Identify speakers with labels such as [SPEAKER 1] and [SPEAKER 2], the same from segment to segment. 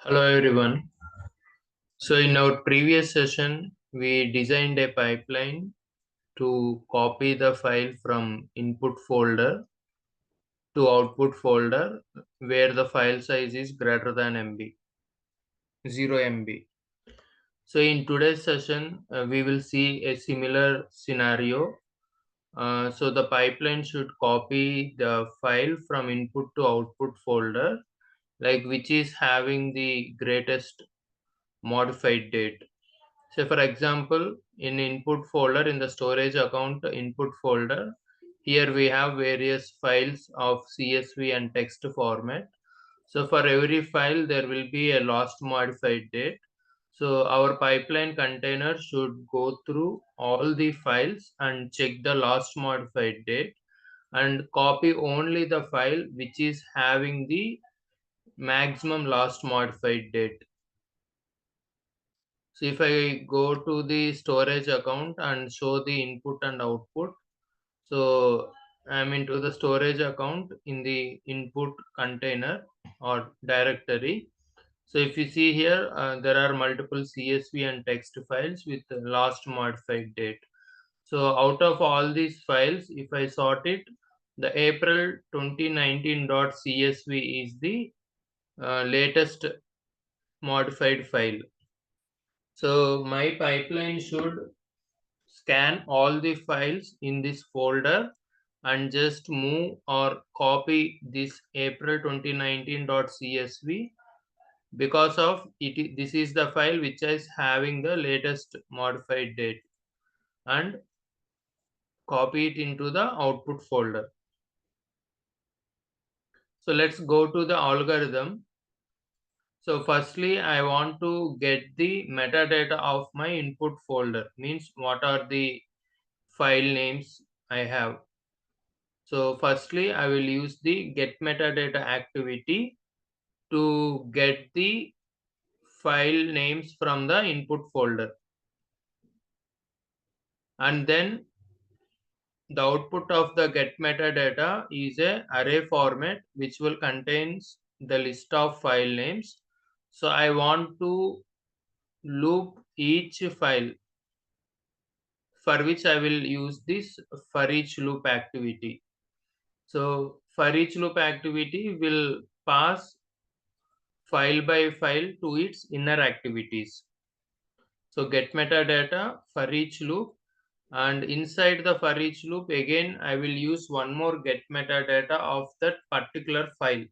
[SPEAKER 1] Hello everyone. So in our previous session, we designed a pipeline to copy the file from input folder to output folder where the file size is greater than MB, 0 MB. So in today's session, we will see a similar scenario. So the pipeline should copy the file from input to output folder, like which is having the greatest modified date. So for example, in input folder, in the storage account input folder, here we have various files of CSV and text format. So for every file, there will be a last modified date. So our pipeline container should go through all the files and check the last modified date and copy only the file which is having the maximum last modified date. So if I go to the storage account and show the input and output, so I'm into the storage account in the input container or directory. So if you see here, there are multiple CSV and text files with the last modified date. So out of all these files, if I sort it, the April 2019.csv is the latest modified file. So my pipeline should scan all the files in this folder and just move or copy this April 2019.csv because of it. This is the file which is having the latest modified date and copy it into the output folder. So let's go to the algorithm. So firstly, I want to get the metadata of my input folder, means what are the file names I have. So firstly, I will use the get metadata activity to get the file names from the input folder. And then the output of the get metadata is a array format which will contains the list of file names. So I want to loop each file, for which I will use this for each loop activity. So for each loop activity will pass file by file to its inner activities. So get metadata for each loop, and inside the for each loop again I will use one more get metadata of that particular file.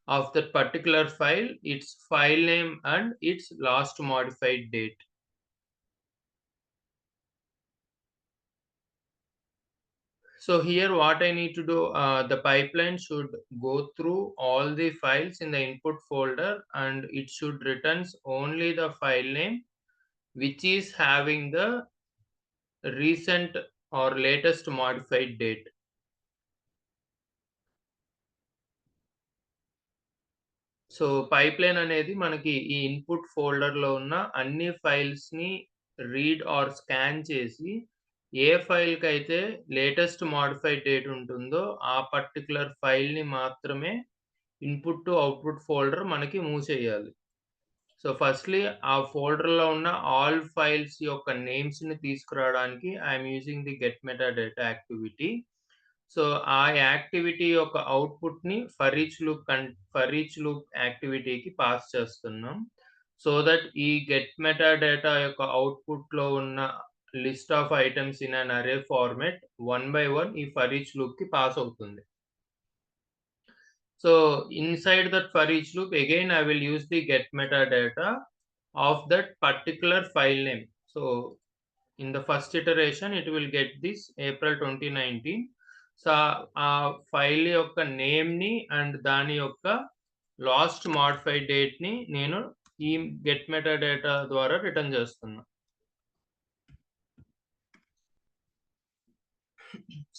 [SPEAKER 1] Of that particular file, its file name and its last modified date. So here what I need to do, the pipeline should go through all the files in the input folder and it should returns only the file name which is having the recent or latest modified date. So pipeline అనేది మనకి ఈ input ఫోల్డర్‌లో ఉన్న అన్ని ఫైల్స్‌ని read are scan చేసి, ఏ ఫైల్‌కైతే latest modified date ఉంటుందో, ఆ particular ఫైల్‌ని మాత్రమే ఇన్పుట్ టు అవుట్‌పుట్ ఫోల్డర్ మనకి మూవ్ చేయాలి. సో ఫస్ట్‌లీ ఆ ఫోల్డర్‌లో ఉన్న ఆల్ ఫైల్స్ యొక్క నేమ్స్‌ని తీసుకురావడానికి I am using the get metadata activity. So ఆ యాక్టివిటీ యొక్క అవుట్‌పుట్‌ని ఫర్ ఈచ్ లూప్ యాక్టివిటీకి పాస్ చేస్తున్నాం. సో దట్ ఈ గెట్ మెటాడేటా యొక్క అవుట్‌పుట్‌లో ఉన్న list of items in an అరే ఫార్మాట్ వన్ బై వన్ ఈ ఫర్ ఈచ్ లూప్‌కి పాస్ అవుతుంది. So inside that for each loop, again I will use the get metadata of that particular file name. So in the first iteration, it will get this April 2019. So ఆ file యొక్క నేమ్‌ని and దాని యొక్క last modified డేట్‌ని నేను ఈ get metadata ద్వారా return చేస్తున్నా.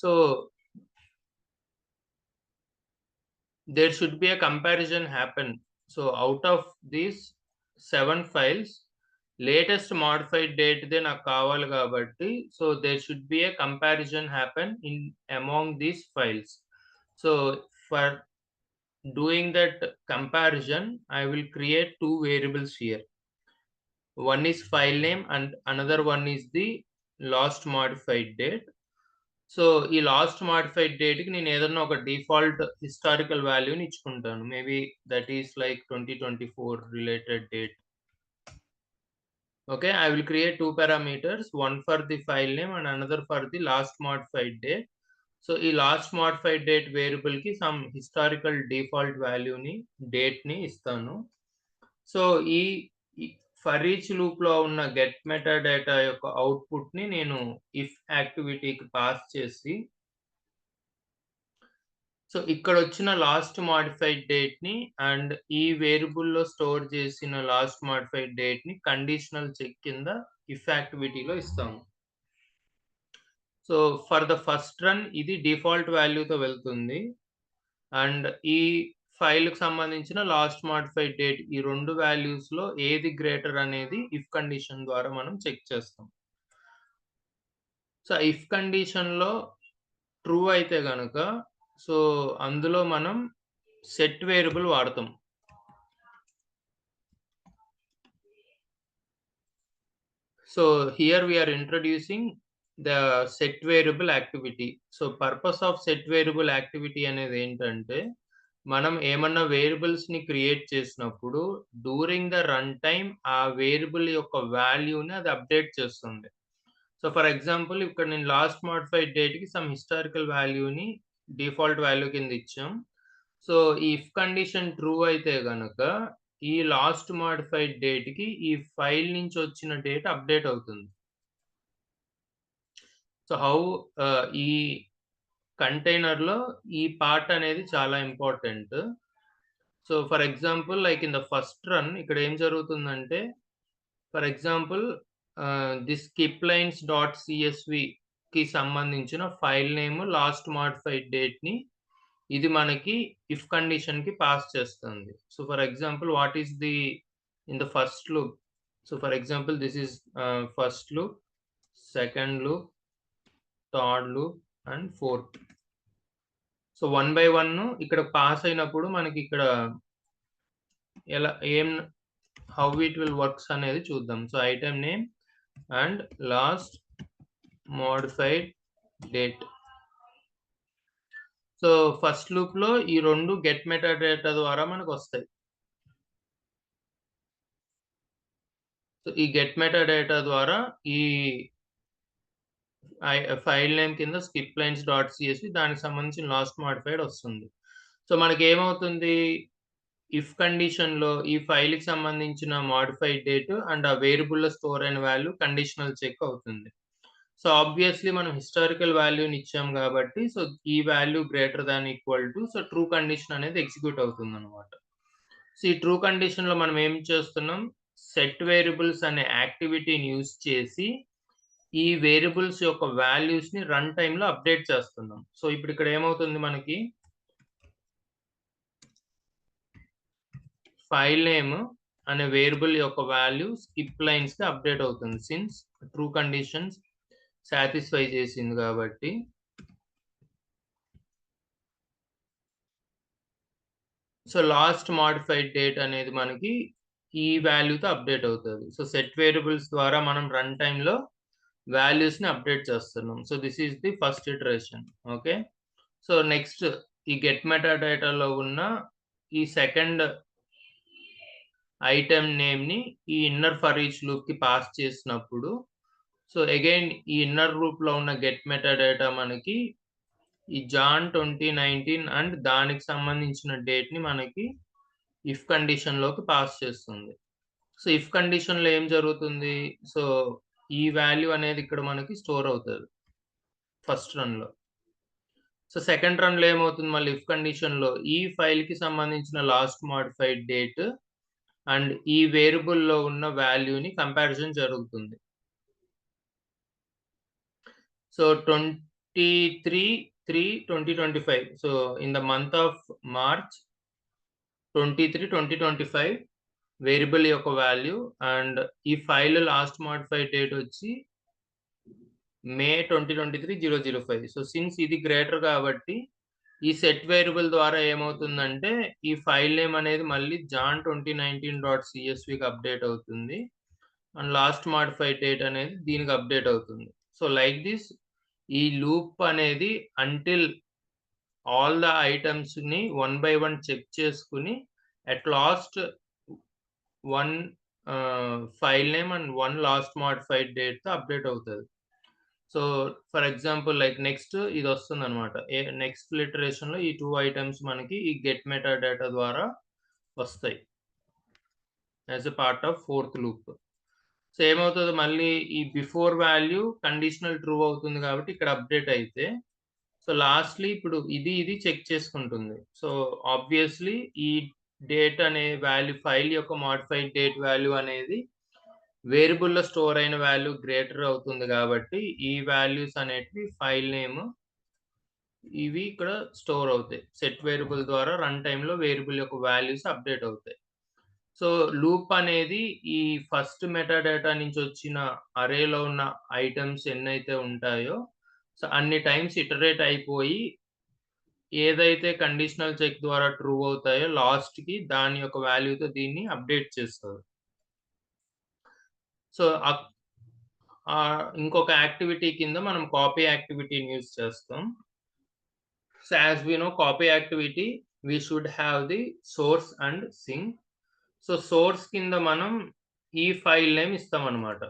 [SPEAKER 1] So there should be a comparison happen. So out of these 7 files, latest modified డేట్‌దే నాకు కావాలి కాబట్టి, so there should be a comparison happen in among these files. So for doing that comparison, I will create two variables here. One is file name and another one is the last modified date. So ఈ last modified date కి నేను ఏదన్నా ఒక default historical వాల్యూని ఇచ్చుకుంటాను. Maybe that is like 2024 related date. Okay, I will create two parameters, one for the file name and another for the last modified date. So ఈ last modified date variable కి some historical default వాల్యూని date ని ఇస్తాను. So ఈ for each loop లో ఉన్న get metadata యొక్క output ని నేను ఇఫ్ యాక్టివిటీకి పాస్ చేసి, సో ఇక్కడ వచ్చిన లాస్ట్ మోడిఫైడ్ డేట్ ని అండ్ ఈ వేరియబుల్ లో స్టోర్ చేసిన లాస్ట్ మోడిఫైడ్ డేట్ ని కండిషనల్ చెక్ కింద ఇఫ్ యాక్టివిటీలో ఇస్తాము. So for the first run ఇది డిఫాల్ట్ వాల్యూతో వెళ్తుంది అండ్ ఈ ఫైల్ కి సంబంధించిన లాస్ట్ మోడిఫైడ్ డేట్ ఈ రెండు వాల్యూస్ లో ఏది గ్రేటర్ అనేది ఇఫ్ కండిషన్ ద్వారా మనం చెక్ చేస్తాం. సో ఇఫ్ కండిషన్ లో ట్రూ అయితే గనుక సో అందులో మనం సెట్ వేరియబుల్ వాడతాం. So here we are introducing the set variable activity. So purpose of set variable activity అనేది ఏంటంటే, మనం ఏమన్నా వేరియబుల్స్ ని క్రియేట్ చేసినప్పుడు డ్యూరింగ్ ద రన్ టైమ్ ఆ వేరియబుల్ యొక్క వాల్యూని అది అప్డేట్ చేస్తుంది. సో ఫర్ ఎగ్జాంపుల్ ఇక్కడ నేను లాస్ట్ మోడిఫైడ్ డేట్ కి సమ్ హిస్టారికల్ వాల్యూని డిఫాల్ట్ వాల్యూ కింద ఇచ్చాం. సో ఈ ఇఫ్ కండిషన్ ట్రూ అయితే గనక ఈ లాస్ట్ మోడిఫైడ్ డేట్ కి ఈ ఫైల్ నుంచి వచ్చిన డేట్ అప్డేట్ అవుతుంది. సో హౌ ఈ కంటైనర్ లో ఈ పార్ట్ అనేది చాలా important. So for example like in the first run ఇక్కడ ఏం జరుగుతుందంటే, for example this skip lines dot CSV కి సంబంధించిన file name last modified date ని ఇది మనకి ఇఫ్ కండిషన్ కి పాస్ చేస్తుంది. So for example what is the in the first loop. So for example this is first loop, second loop, third loop and fourth. So 1 by 1 ఇక్కడ pass అయినప్పుడు మనకి ఇక్కడ ఎలా హౌ ఇట్ విల్ వర్క్స్ అనేది చూద్దాం. So item name and last modified date. So first loop లో ఈ రెండు గెట్ మెటా డేటా ద్వారా మనకు వస్తాయి. సో ఈ గెట్ మెటా డేటా ద్వారా ఈ ఫైల్ నేమ్ కింద స్కిప్లైన్స్ డాట్ సిఎస్వి దానికి సంబంధించిన లాస్ట్ మోడిఫైడ్ వస్తుంది. సో మనకి ఏమవుతుంది, ఇఫ్ కండిషన్ లో ఈ ఫైల్ కి సంబంధించిన మోడిఫైడ్ డేట్ అండ్ ఆ వేరియబుల్ లో స్టోర్ అయిన వాల్యూ కండిషనల్ చెక్ అవుతుంది. సో ఆబ్వియస్లీ మనం హిస్టారికల్ వాల్యూని ఇచ్చాం కాబట్టి సో ఈ value greater than equal to so true condition అనేది ఎగ్జిక్యూట్ అవుతుంది అనమాట. సో ఈ ట్రూ కండిషన్ లో మనం ఏం చేస్తున్నాం, సెట్ వేరియబుల్స్ అనే యాక్టివిటీని యూజ్ చేసి ఈ వేరియబుల్స్ యొక్క వాల్యూస్ ని రన్ టైమ్ లో అప్డేట్ చేస్తున్నాం. సో ఇప్పుడు ఇక్కడ ఏమవుతుంది, మనకి ఫైల్ నేమ్ అనే వేరియబుల్ యొక్క వాల్యూ స్కిప్ లైన్స్ కి అప్డేట్ అవుతుంది సిన్స్ ట్రూ కండిషన్స్ సాటిస్ఫై చేసింది కాబట్టి. సో లాస్ట్ మోడిఫైడ్ డేట్ అనేది మనకి ఈ వాల్యూతో అప్డేట్ అవుతుంది. సో సెట్ వేరియబుల్స్ ద్వారా మనం రన్ టైమ్ లో వాల్యూస్ ని అప్డేట్ చేస్తున్నాం. So this is the first iteration. Okay, so next ఈ గెట్ మెటా డేటాలో ఉన్న ఈ సెకండ్ ఐటమ్ నేమ్ ని ఈ ఇన్నర్ ఫర్ ఈచ్ లూప్ కి పాస్ చేసినప్పుడు సో అగైన్ ఈ ఇన్నర్ లూప్ లో ఉన్న గెట్ మెటా డేటా మనకి ఈ జాన్ 2019 అండ్ దానికి సంబంధించిన డేట్ ని మనకి ఇఫ్ కండిషన్ లోకి పాస్ చేస్తుంది. సో ఇఫ్ కండిషన్ లో ఏం జరుగుతుంది, సో ఈ వాల్యూ అనేది ఇక్కడ మనకి స్టోర్ అవుతుంది ఫస్ట్ రన్ లో. సో సెకండ్ రన్ లో ఏమవుతుంది, మళ్ళీ ఇఫ్ కండిషన్ లో ఈ ఫైల్ కి సంబంధించిన లాస్ట్ మోడిఫైడ్ డేట్ అండ్ ఈ వేరియబుల్ లో ఉన్న వాల్యూని కంపారిజన్ జరుగుతుంది. So 23/3/2025, so in the month of March 23, 2025 variable యొక్క వాల్యూ అండ్ ఈ ఫైల్ లాస్ట్ మోడిఫైడ్ డేట్ వచ్చి May 2023 005. సో సిన్స్ ఇది గ్రేటర్ కాబట్టి ఈ సెట్ వేరియబుల్ ద్వారా ఏమవుతుందంటే ఈ ఫైల్ నేమ్ అనేది మళ్ళీ jan2019.csvకి అప్డేట్ అవుతుంది అండ్ లాస్ట్ మాడిఫైడ్ డేట్ అనేది దీనికి అప్డేట్ అవుతుంది. సో లైక్ దిస్ ఈ లూప్ అనేది అంటిల్ ఆల్ ద ఐటమ్స్ ని 1 by 1 చెక్ చేసుకుని at last one file name and one last modified date తో అప్డేట్ అవుతుంది. So for example like next ఇది వస్తుంది అనమాట. నెక్స్ట్ లిటరేషన్ లో ఈ 2 ఐటమ్స్ మనకి ఈ గెట్ మెటా డేటా ద్వారా వస్తాయి as a part of fourth loop. So ఏమవుతుంది మళ్ళీ ఈ బిఫోర్ వాల్యూ కండిషనల్ ట్రూ అవుతుంది కాబట్టి ఇక్కడ అప్డేట్ అయితే సో లాస్ట్లీ ఇప్పుడు ఇది చెక్ చేసుకుంటుంది. సో ఆబ్వియస్లీ ఈ డేట్ అనే వాల్యూ ఫైల్ యొక్క మాడిఫైడ్ డేట్ వాల్యూ అనేది వేరియబుల్లో స్టోర్ అయిన వాల్యూ గ్రేటర్ అవుతుంది కాబట్టి ఈ వాల్యూస్ అనేటివి ఫైల్ నేమ్ ఇవి ఇక్కడ స్టోర్ అవుతాయి. సెట్ వేరియబుల్ ద్వారా రన్ టైంలో వేరియబుల్ యొక్క వాల్యూస్ అప్డేట్ అవుతాయి. సో లూప్ అనేది ఈ ఫస్ట్ మెటా డేటా నుంచి వచ్చిన అరేలో ఉన్న ఐటమ్స్ ఎన్నైతే ఉంటాయో సో అన్ని టైమ్స్ ఇటరేట్ అయిపోయి ఏదైతే కండిషనల్ చెక్ ద్వారా ట్రూ అవుతాయో లాస్ట్ కి దాని యొక్క వాల్యూతో దీన్ని అప్డేట్ చేస్తారు. సో ఇంకొక యాక్టివిటీ కింద మనం కాపీ యాక్టివిటీని యూజ్ చేస్తాం. So as we know copy activity we should have the source and sync. So source కింద మనం ఈ ఫైల్ నేమ్ ఇస్తాం అనమాట.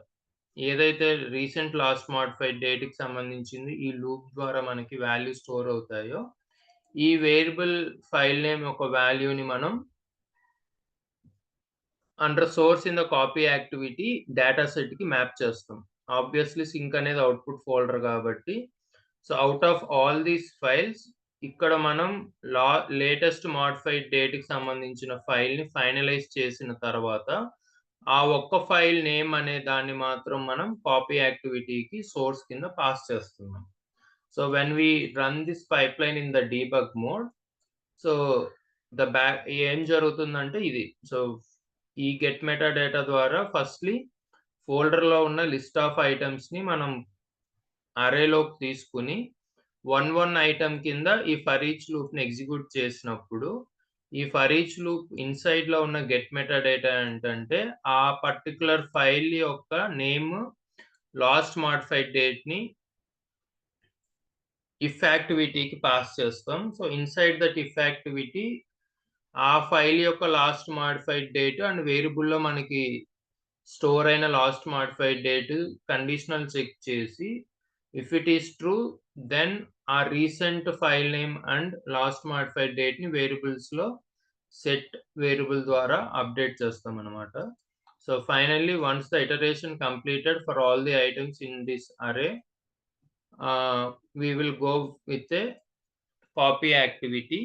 [SPEAKER 1] ఏదైతే రీసెంట్ లాస్ట్ మాడిఫైడ్ డేట్ కి సంబంధించింది ఈ లూప్ ద్వారా మనకి వాల్యూ స్టోర్ అవుతాయో ఈ వేరియబుల్ ఫైల్ నేమ్ యొక్క వాల్యూని మనం under source in the copy activity data set కి మ్యాప్ చేస్తాం. ఆబ్వియస్లీ సింక్ అనేది అవుట్పుట్ ఫోల్డర్ కాబట్టి so out of all these files ఇక్కడ మనం లేటెస్ట్ మాడిఫైడ్ డేట్ కి సంబంధించిన ఫైల్ ని ఫైనలైజ్ చేసిన తర్వాత ఆ ఒక్క ఫైల్ నేమ్ అనే దాన్ని మాత్రం మనం కాపీ యాక్టివిటీకి సోర్స్ కింద పాస్ చేస్తున్నాం. So when we run this pipeline in the debug mode so ఏం జరుగుతుందంటే ఇది సో ఈ గెట్ మెటా డేటా ద్వారా ఫస్ట్లీ ఫోల్డర్ లో ఉన్న లిస్ట్ ఆఫ్ ఐటమ్స్ ని మనం అరేలోకి తీసుకుని 1 ఐటమ్ కింద ఈ ఫర్ ఈచ్ లూప్ ని ఎగ్జిక్యూట్ చేసినప్పుడు ఈ ఫర్ ఈచ్ లూప్ ఇన్సైడ్ లో ఉన్న గెట్ మెటా డేటా ఏంటంటే ఆ పర్టికులర్ ఫైల్ యొక్క నేమ్ లాస్ట్ మాడిఫైడ్ డేట్ ని ఇఫ్ యాక్టివిటీకి పాస్ చేస్తాం. So inside that if activity ఆ ఫైల్ యొక్క లాస్ట్ మాడిఫైడ్ డేట్ అండ్ వేరియబుల్లో మనకి స్టోర్ అయిన last modified date conditional check చేసి if it is true then ఆ recent file name and last modified date ని వేరియబుల్స్ లో సెట్ వేరియబుల్ ద్వారా అప్డేట్ చేస్తాం అనమాట. So finally once the iteration completed for all the items in this అరే we will go with a copy activity.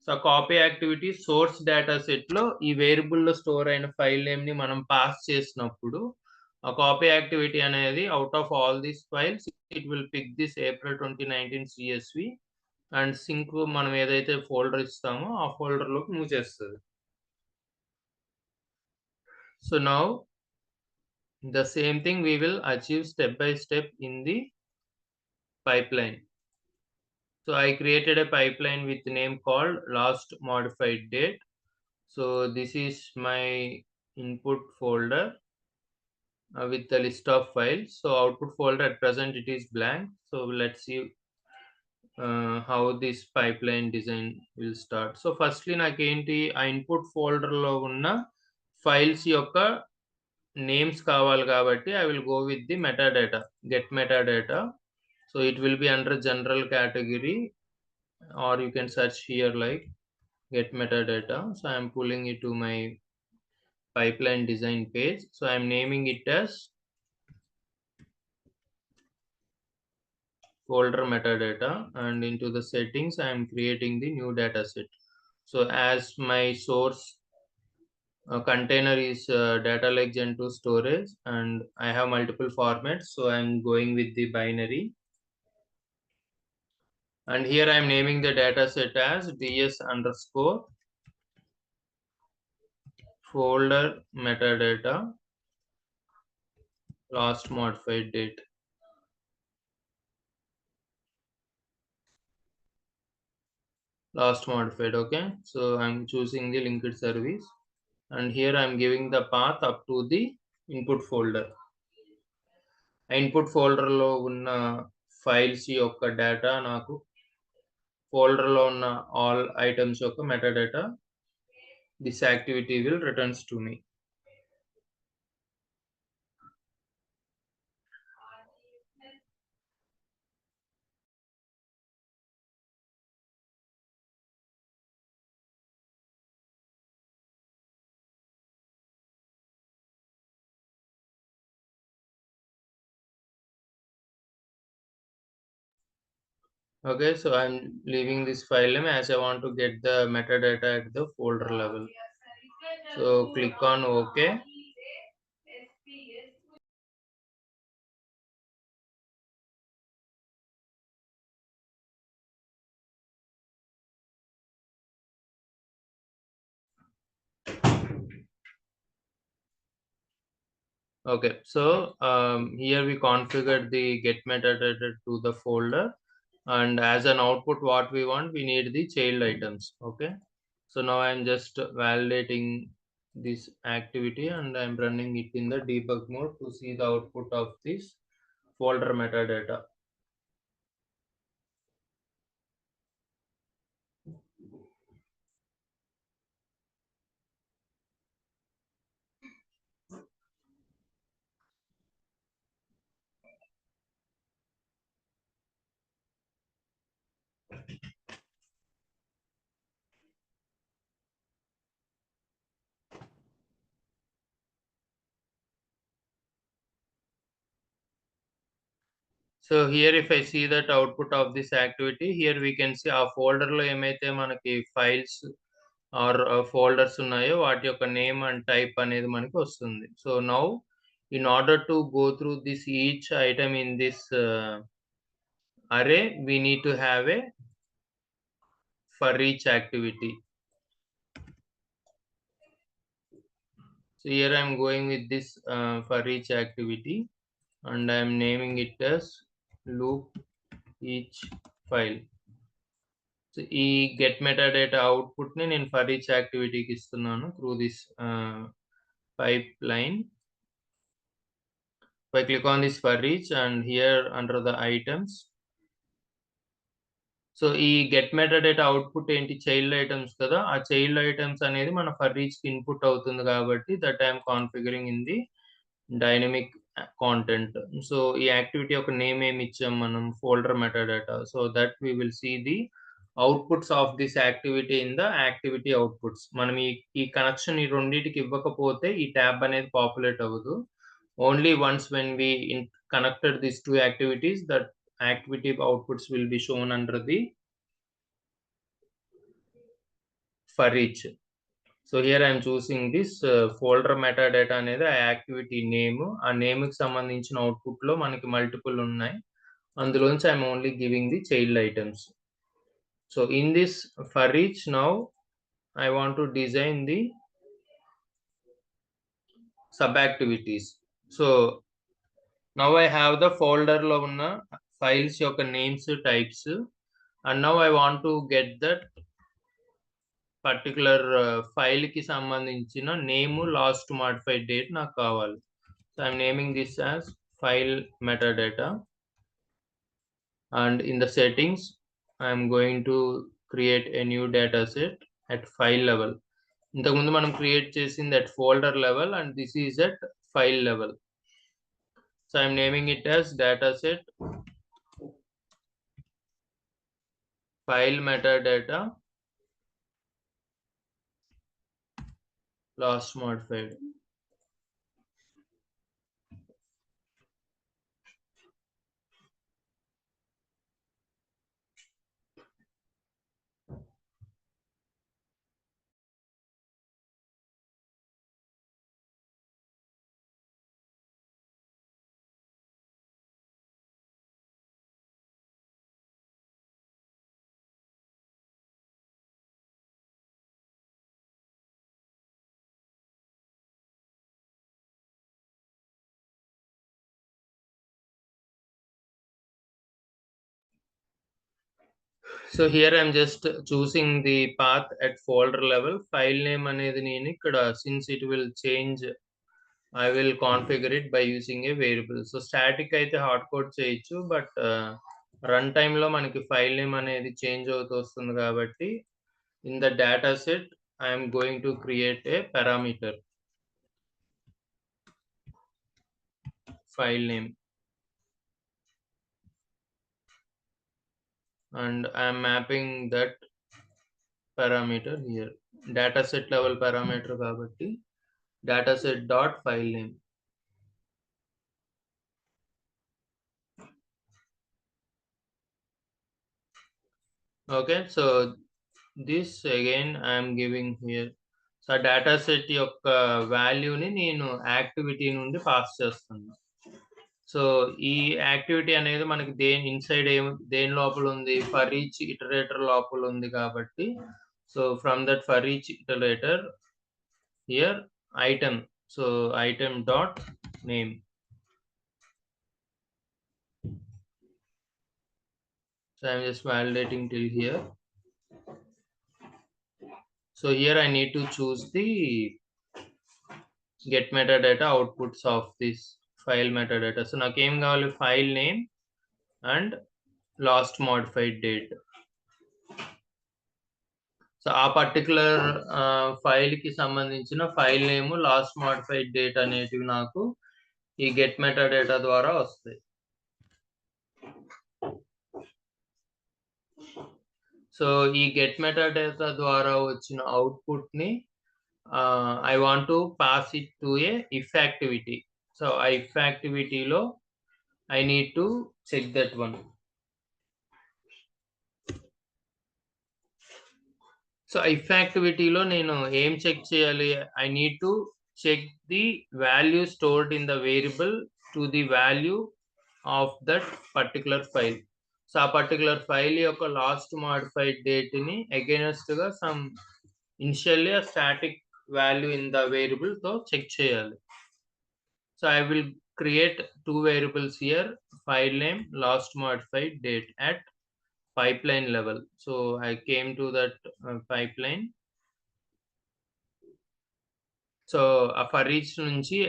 [SPEAKER 1] So copy activity source data set లో ఈ variable లో store అయిన file name ని మనం పాస్ చేసినప్పుడు ఆ కాపీ యాక్టివిటీ అనేది out of all these files it will pick this April 2019 CSV and sync మనం ఏదైతే ఫోల్డర్ ఇస్తామో ఆ ఫోల్డర్ లోకి మూవ్ చేస్తుంది. So now the same thing we will achieve step by step in the pipeline. So I created a pipeline with the name called last modified date. So this is my input folder with the list of files. So output folder at present it is blank. So let's see how this pipeline design will start. So firstly నాకేంటి ఆ input folder లో ఉన్న files యొక్క names కావాలి కాబట్టి I will go with the metadata, get metadata. So it will be under general category or you can search here like get metadata. So I am pulling it to my pipeline design page. So I am naming it as folder metadata and into the settings I am creating the new data set. So as my source container is data lake gen2 storage and I have multiple formats, so I am going with the binary. And here I am naming the data set as ds underscore folder metadata last modified date. last modified. Okay, so I'm choosing the linked service, and here I'm giving the path up to the input folder. Input ఫోల్డర్లో ఉన్న files యొక్క data నాకు ఫోల్డర్లో ఉన్న all items యొక్క metadata this activity will returns to me. Okay, so I'm leaving this file name as I want to get the metadata at the folder level. So click on OK. Okay, so here we configured the get metadata to the folder, and as an output what we want, we need the child items. Okay, so now I'm just validating this activity and I'm running it in the debug mode to see the output of this folder metadata. So here if I see that output of this activity, here we can see ఆ folder లో ఏమైతే మనకి files are folders ఉన్నాయో వాటి యొక్క name and type అనేది మనకి వస్తుంది. So now in order to go through this each item in this array, we need to have a for each activity. So here I am going with this for each activity and I am naming it as loop each file. So ఈ get metadata output ని నేను for each activity కి ఇస్తున్నాను through this pipeline. If I click on this for each and here under the items, so ఈ get metadata output ఏంటి, child items కదా, ఆ child items అనేది మన ఫర్ ఈచ్ కి ఇన్పుట్ అవుతుంది కాబట్టి that I'm configuring in the dynamic content. So ఈ యాక్టివిటీ యొక్క నేమ్ ఏమి ఇచ్చాం మనం, folder metadata. So that we will see the outputs of this activity in the activity outputs. మనం ఈ కనెక్షన్ ఈ రెండింటికి ఇవ్వకపోతే ఈ ట్యాబ్ అనేది పాపులేట్ అవ్వదు. Only once when we connected these two activities, that activity outputs will be shown under the for each. So here I am choosing this folder metadata అనేది ఆ యాక్టివిటీ నేమ్. ఆ name కి సంబంధించిన output లో మనకి multiple ఉన్నాయి, అందులోంచి I'm only giving the child items. So in this for each now I want to design the sub activities. So now I have the folder లో ఉన్న ఫైల్స్ యొక్క names types, and now I want to get that particular file కి సంబంధించిన name, last modified date నాకు కావాలి. So I'm naming this as file metadata and in the settings I am going to create a new data set at file level. ఇంతకుముందు మనం create చేసింది at folder level and this is at file level. So I am naming it as dataset file metadata last modified. So here I'm just choosing the path at folder level. File name అనేది నేను ఇక్కడ since it will change, I will configure it by using a variable. So static అయితే hard code చేయొచ్చు, but run time లో మనకి file name అనేది change అవుతూ వస్తుంది కాబట్టి in the data set I am going to create a parameter file name, and I am mapping that parameter here. Dataset level parameter కాబట్టి dataset dot file name. Okay, so this again I am giving here. So dataset యొక్క వాల్యూని నేను activity నుండి pass చేస్తాను. So ఈ activity అనేది మనకి inside దేని లోపల ఉంది, ఫర్ ఈచ్ ఇటరేటర్ లోపల ఉంది కాబట్టి, so from that for each iterator here item, so item dot name. So I'm just validating till here. So here I need to choose the get metadata outputs of this file metadata. So నాకు ఏం కావాలి, file name and last modified date. So ఆ particular file కి సంబంధించిన file name, last modified date అనేటివి నాకు ఈ get metadata ద్వారా వస్తాయి. సో ఈ గెట్ మెటాడేటా ద్వారా వచ్చిన అవుట్పుట్ ని I want to pass it to a if activity. So ఆ ఇఫ్ యాక్టివిటీలో I need to check that one. So if యాక్టివిటీలో నేను ఏం చెక్ చేయాలి, I need to check the value stored in the variable to the value of that particular file. So ఆ particular file యొక్క last modified date ని against గా some initially ఆ static value in the variable తో check చేయాలి. So I will create two variables here, file name, last modified date at pipeline level. So I came to that pipeline. So for each నుంచి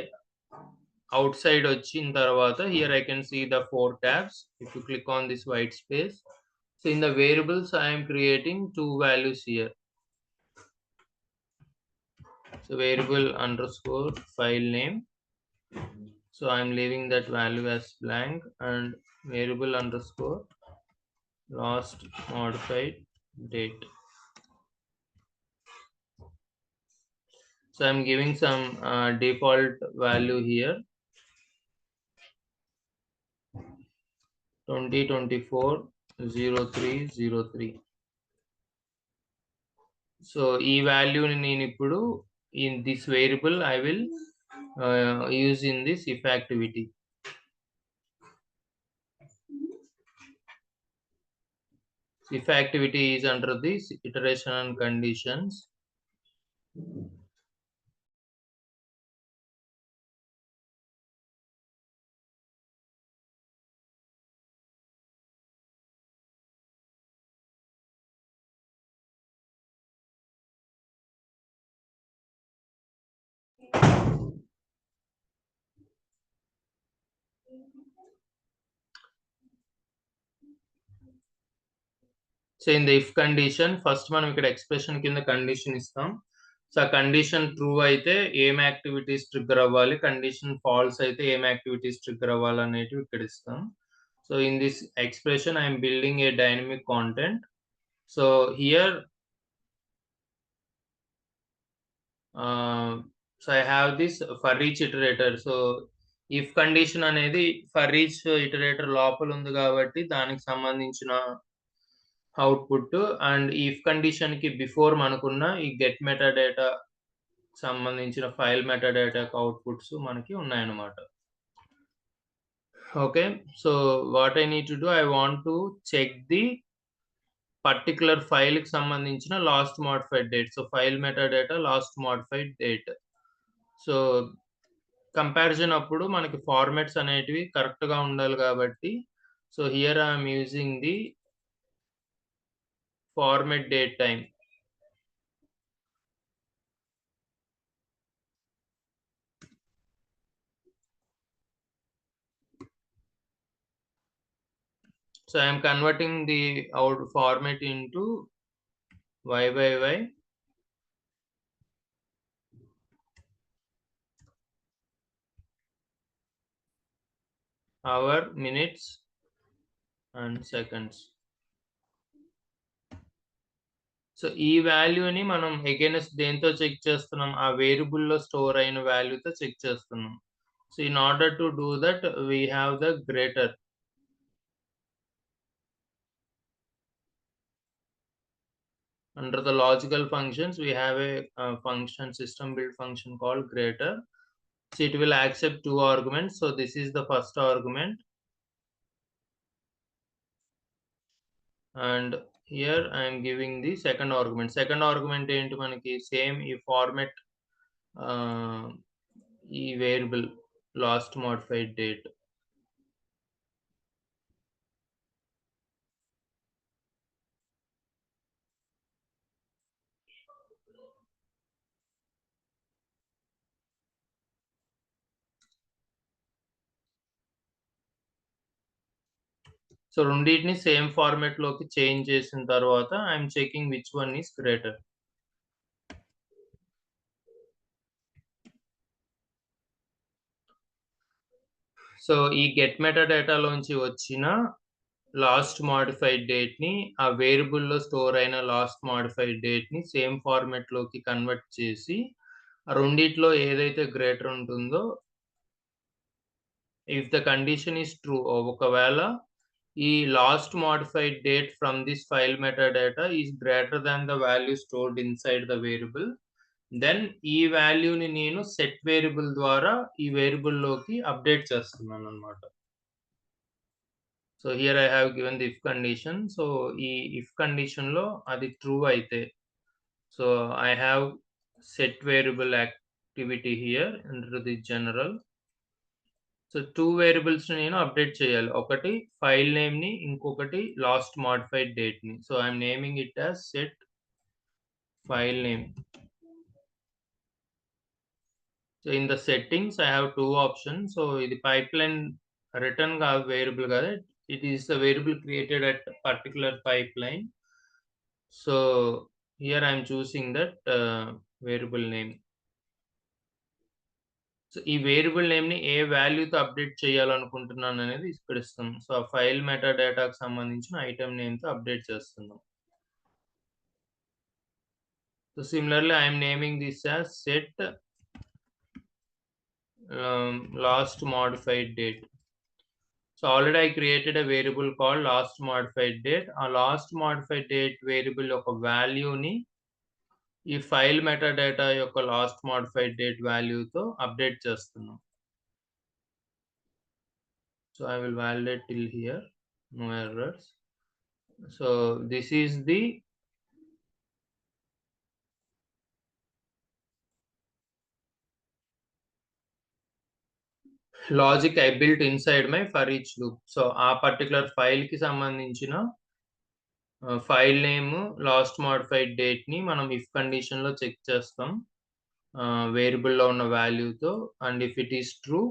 [SPEAKER 1] outside వచ్చిన తర్వాత here I can see the 4 tabs. If you click on this white space, so in the variables I am creating two values here. So variable underscore file name, so I am leaving that value as blank, and variable underscore last modified date. So I'm giving some default value here, 2024-03-03. So ఈ వాల్యూని నేను ఇప్పుడు in this variable I will use in this if activity. If activity is under this iteration and conditions. So in the if condition first మనం ఇక్కడ expression కింద condition ఇస్తాం. So ఆ condition true అయితే ఏం యాక్టివిటీస్ ట్రిగ్గర్ అవ్వాలి, condition false అయితే ఏం యాక్టివిటీస్ ట్రిగ్గర్ అవ్వాలి అనేటివి ఇక్కడ ఇస్తాం. So in this expression I'm building a dynamic content. So here so I have this for each iterator. So if condition అనేది ఫర్ ఈచ్ ఇటరేటర్ లోపల ఉంది కాబట్టి దానికి సంబంధించిన అవుట్పుట్, అండ్ ఇఫ్ కండిషన్ కి బిఫోర్ మనకున్న ఈ గెట్ మెటాడేటా సంబంధించిన ఫైల్ మెటాడేటా అవుట్పుట్స్ మనకి ఉన్నాయన్నమాట. Okay, so what I need to do, I want to check the particular file కి సంబంధించిన last modified date. So file metadata last modified date. So comparison అప్పుడు మనకి formats అనేటివి correct గా ఉండాలి కాబట్టి, so here I'm using the format date time. So I am converting the our format into y by y, hour, minutes and seconds. So ఈ వాల్యూని మనం against దేంతో చెక్ చేస్తున్నాం? ఆ వేరియబుల్లో స్టోర్ అయిన వాల్యూతో చెక్ చేస్తున్నాం. So in order to do that we have the greater. Under the logical functions, we have a function, system build function called greater. So it will accept two arguments. So this is the first argument. And here I am giving the second argument. Second argument ఏంటి మనకి? Same ఈ format ఈ variable last modified date. So రెండింటిని same format లోకి change చేసిన తర్వాత I'm checking which one is greater. So ఈ get meta డేటాలోంచి వచ్చిన లాస్ట్ మోడిఫైడ్ డేట్ ని ఆ వేరియబుల్ లో స్టోర్ అయిన లాస్ట్ మోడిఫైడ్ డేట్ ని సేమ్ ఫార్మాట్ లోకి కన్వర్ట్ చేసి రెండిట్లో ఏదైతే గ్రేటర్ ఉంటుందో, if the condition is true, ఒకవేళ ఈ last modified date from this file metadata is greater than the value stored inside the variable, then ఈ వాల్యూని నేను సెట్ వేరియబుల్ ద్వారా ఈ వేరియబుల్ లోకి అప్డేట్ చేస్తున్నాను అన్నమాట. So here I have given the if condition. So ఈ ఇఫ్ కండిషన్ లో అది ట్రూ అయితే, so I have set variable activity here under the general. So two variables నేను అప్డేట్ చేయాలి. ఒకటి ఫైల్ నేమ్ ని, ఇంకొకటి లాస్ట్ మోడిఫైడ్ డేట్ ని. So I'm naming it as set file name. So in the settings I have two options. So ఇది pipeline return గా variable కదా, it is the variable created at particular pipeline. So here I'm choosing that variable name. So ఈ variable name ని ఏ వాల్యూతో update చేయాలనుకుంటున్నాను అనేది ఇక్కడ ఇస్తాం. So ఆ ఫైల్ మెటా డేటాకు సంబంధించిన ఐటమ్ నేమ్ తో అప్డేట్ చేస్తున్నాం. So similarly I'm naming this as set last modified date. So already I created a variable called last modified date. ఆ last modified date వేరియబుల్ యొక్క వాల్యూని ఈ ఫైల్ మెటా డేటా యొక్క last modified date వాల్యూతో update చేస్తున్నాం. So I will validate till here, no errors. So this is the logic I built inside my for each loop. So ఆ particular file కి సంబంధించిన file name, last modified date ని మనం if condition లో check చేస్తాం variable లో ఉన్న వాల్యూతో. And if it is true,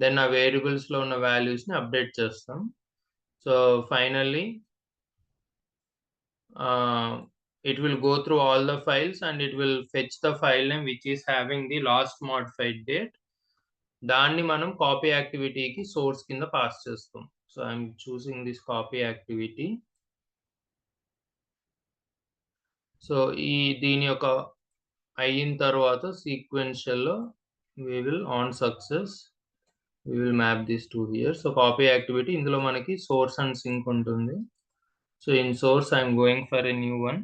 [SPEAKER 1] then ఆ వేరియబుల్స్ లో ఉన్న వాల్యూస్ ని అప్డేట్ చేస్తాం. So finally it will go through all the files and it will fetch the file name which is having the last modified date. దాన్ని మనం copy యాక్టివిటీకి source కింద pass చేస్తాం. So I'm choosing this copy activity. So ఈ దీని యొక్క అయిన తర్వాత సీక్వెన్షియల్ లో we will on success we will map these two here. So copy activity ఇందులో మనకి సోర్స్ అండ్ సింక్ ఉంటుంది. So in source I'm going for a new one,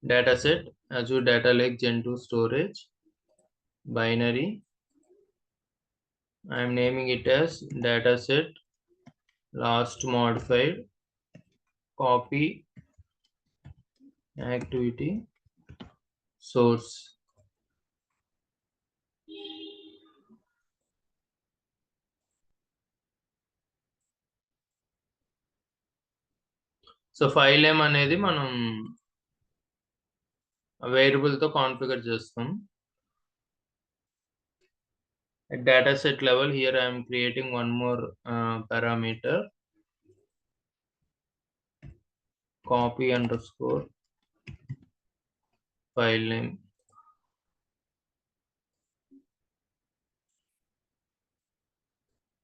[SPEAKER 1] dataset Azure Data Lake Gen 2 storage binary. I am naming it as dataset last modified copy activity source. So so file name అనేది మనం variable తో configure చేస్తాం. At dataset level, here I am creating one more parameter, copy underscore file name.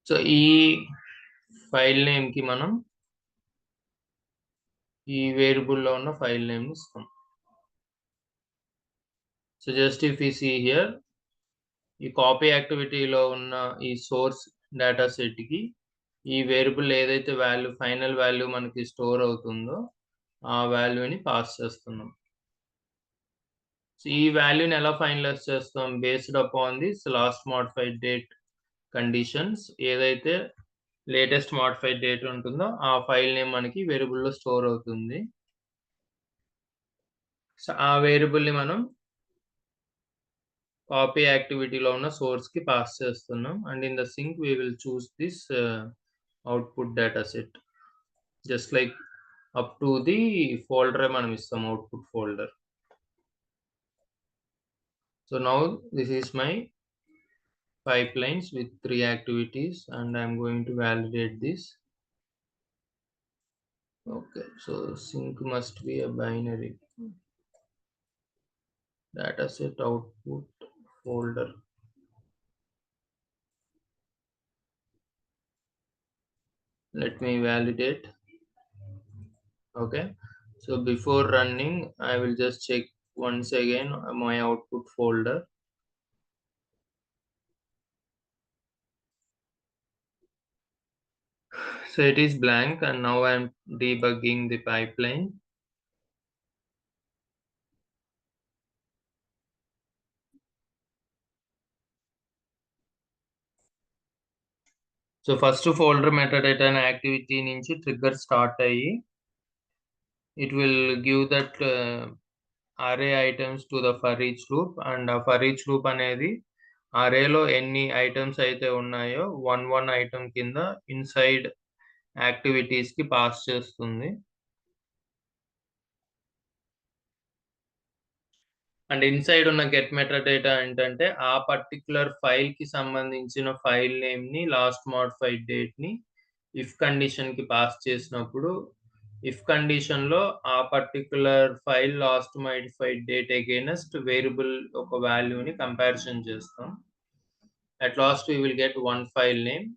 [SPEAKER 1] So ఈ file name కి మనం ఈ variable లో ఉన్న ఫైల్ నేమ్ ఇస్తాం. So just if you see here, ఈ కాపీ యాక్టివిటీలో ఉన్న ఈ సోర్స్ డేటా సెట్ కి ఈ వేరియబుల్ ఏదైతే వాల్యూ ఫైనల్ వాల్యూ మనకి స్టోర్ అవుతుందో ఆ వాల్యూని పాస్ చేస్తున్నాం. సో ఈ వాల్యూని ఎలా ఫైనలైజ్ చేస్తాం? Based upon this last modified date conditions. ఏదైతే లేటెస్ట్ మోడిఫైడ్ డేట్ ఉంటుందో ఆ ఫైల్ నేమ్ మనకి వేరియబుల్ లో స్టోర్ అవుతుంది. సో ఆ వేరియబుల్ ని మనం కాపీ యాక్టివిటీలో ఉన్న సోర్స్ కి పాస్ చేస్తున్నాం. And in the sync we will choose this output data set, just like up to the folder మనం ఇస్తాం, output folder. So now this is my pipelines with 3 activities and I'm going to validate this. Okay, so sync must be a binary dataset output folder. Let me validate. Okay, so before running I will just check once again my output folder. So it is blank and now I am debugging the pipeline. So first folder metadata and activity నుంచి trigger start అయ్యి it will give that array items to the for each loop, and ఆ for each loop అనేది arrayలో ఎన్ని items అయితే ఉన్నాయో one item కింద inside activities కి pass చేస్తుంది. అండ్ ఇన్సైడ్ ఉన్న గెట్ మెటాడేటా ఏంటంటే ఆ పర్టికులర్ ఫైల్ కి సంబంధించిన ఫైల్ నేమ్ ని లాస్ట్ మోడిఫైడ్ డేట్ ని ఇఫ్ కండిషన్ కి పాస్ చేసినప్పుడు ఇఫ్ కండిషన్ లో ఆ particular file last modified date against variable ఒక వాల్యూని కంపారిజన్ చేస్తాం. At last we will get one file name.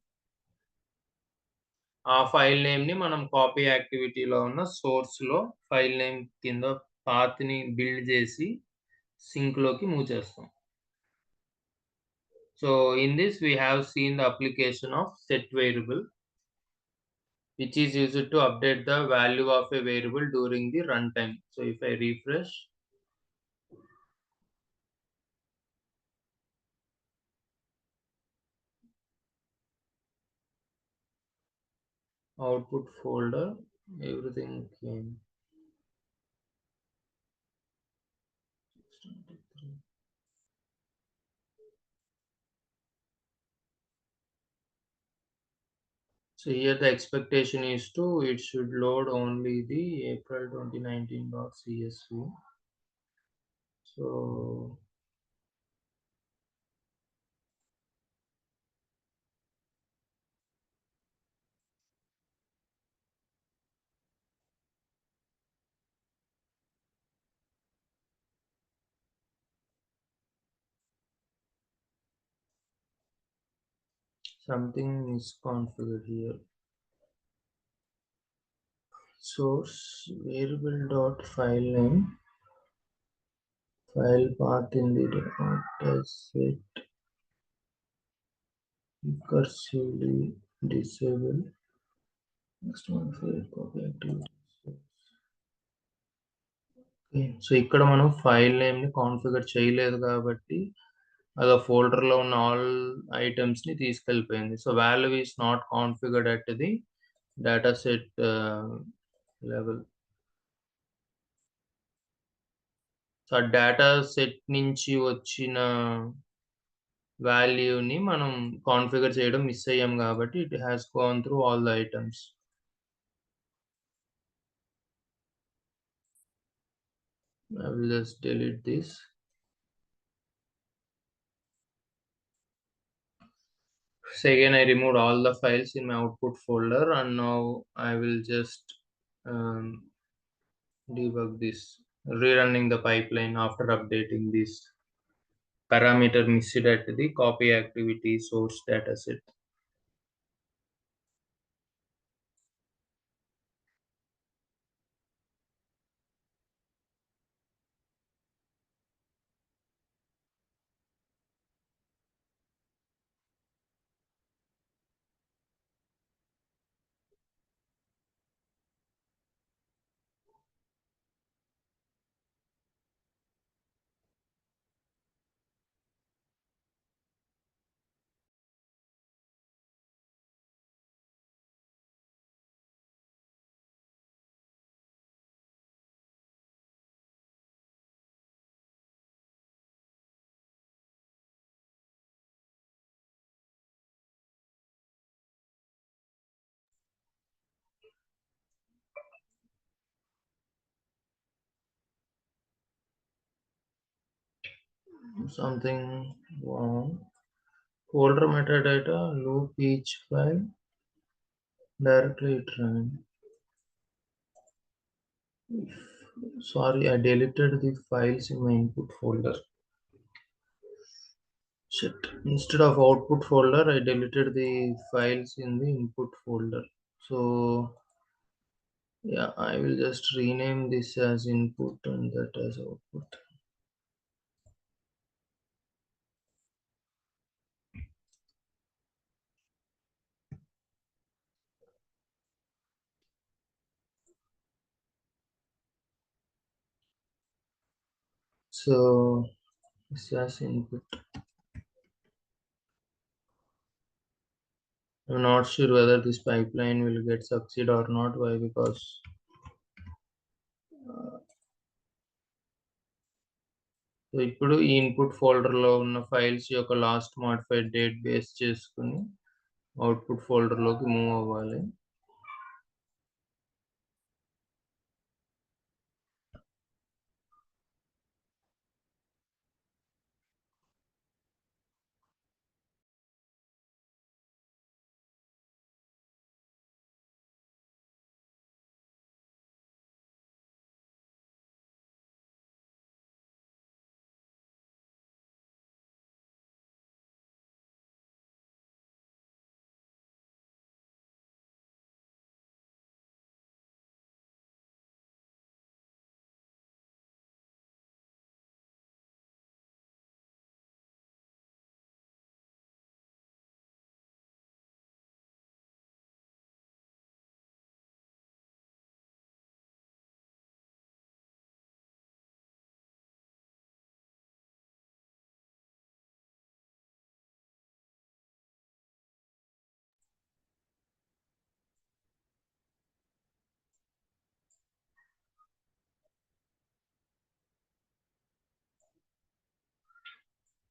[SPEAKER 1] ఆ ఫైల్ నేమ్ ని మనం కాపీ యాక్టివిటీలో ఉన్న సోర్స్ లో ఫైల్ నేమ్ కింద పాత్ ని బిల్డ్ చేసి సింక్ లోకి మూవ్ చేస్తాం. So in this we have seen the application of set variable, which is used to update the value of a variable during the runtime. So if I refresh, output folder, everything came. So here the expectation is it should load only the April 2019.csv. So something is configured here. Source variable dot file name, file path in the data set recursively disable. Next one file copy activity. So ఇక్కడ మనం file name ని configure చేయలేదు కాబట్టి అది folder లో ఉన్న all items ని తీసుకెళ్ళిపోయింది. So value is not configured at the data set level. So ఆ డేటా సెట్ నుంచి వచ్చిన వాల్యూని మనం కాన్ఫిగర్ చేయడం మిస్ అయ్యాం కాబట్టి it has gone through all the items. I will just delete this. So again, I removed all the files in my output folder, and now I will just debug this, rerunning the pipeline after updating this parameter missed at the copy activity source dataset. Something wrong. Folder metadata, loop each file, directly run. Sorry, I deleted the files in my input folder. Shit. Instead of output folder, I deleted the files in the input folder. So yeah, I will just rename this as input and that as output. So this as input. I'm not sure whether this pipeline will get succeed or not. Why? Because so ఇప్పుడు ఈ input ఫోల్డర్లో ఉన్న files యొక్క last modified date base చేసుకుని output ఫోల్డర్లోకి move అవ్వాలి.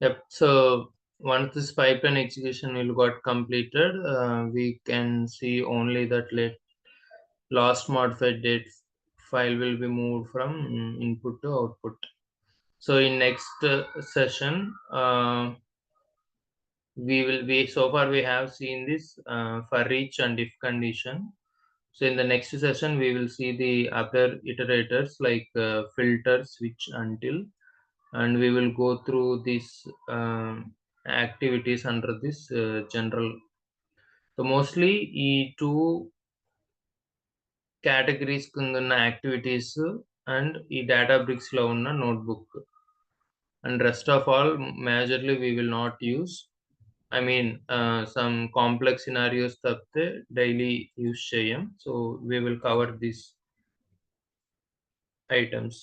[SPEAKER 1] Yep. So once this pipeline execution will got completed, we can see only that last modified date file will be moved from input to output. So in next session, so far we have seen this for each and if condition. So in the next session, we will see the other iterators like filter, switch, until, and we will go through these activities under this general. So mostly ఈ two categories కింద ఉన్న activities and ఈ డేటాబ్రిక్స్ లో ఉన్న notebook and rest of all majorly we will not use. I mean, some complex scenarios తప్పితే daily use చేయం. So we will cover these items.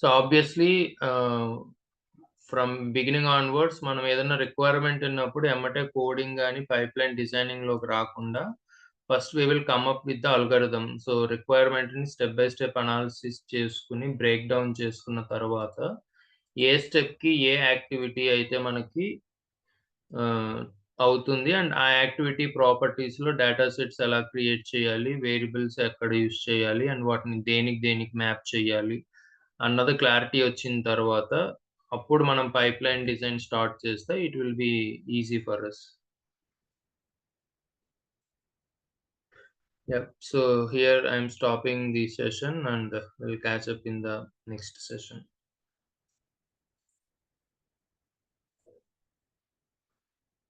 [SPEAKER 1] So obviously from beginning onwards మనం ఏదైనా requirement ఉన్నప్పుడు ఎమ్మటే coding కానీ పైప్లైన్ డిజైనింగ్లోకి రాకుండా first we will come up with the algorithm. So రిక్వైర్మెంట్ని స్టెప్ బై స్టెప్ అనాలిసిస్ చేసుకుని బ్రేక్ డౌన్ చేసుకున్న తర్వాత ఏ స్టెప్కి ఏ యాక్టివిటీ అయితే మనకి అవుతుంది. అండ్ ఆ యాక్టివిటీ ప్రాపర్టీస్‌లో డేటా సెట్స్ ఎలా క్రియేట్ చేయాలి, వేరియబుల్స్ ఎక్కడ యూజ్ చేయాలి, అండ్ వాటిని దేనికి దేనికి మ్యాప్ చేయాలి అన్నది క్లారిటీ వచ్చిన తర్వాత, అప్పుడు మనం పైప్‌లైన్ డిజైన్ స్టార్ట్ చేస్తే it will be easy for us. Yep. So here I'm stopping the session and we'll catch up in the next session.